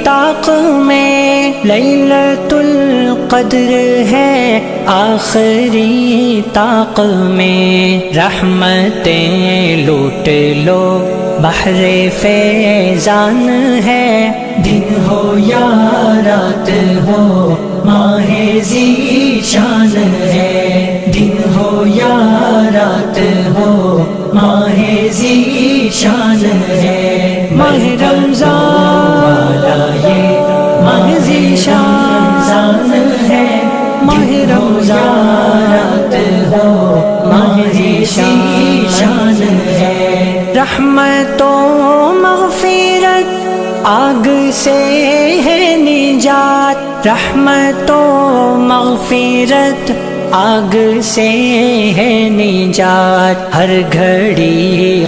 طاق میں لیلۃ القدر ہے آخری طاق میں، رحمتیں لوٹ لو بحر فیضان ہے، دن ہو یا رات ہو ماہ ذی شان ہے، دن ہو یا رات ہو ماہ ذی شان ہے، ماہ رمضان والا یہ ماہ ذی شان ہے، ماہ رمضان رات ہو ماہ ذی شان ہے، رحمت و مغفرت آگ سے ہے نجات، رحمت و مغفرت آگ سے ہے نجات، ہر گھڑی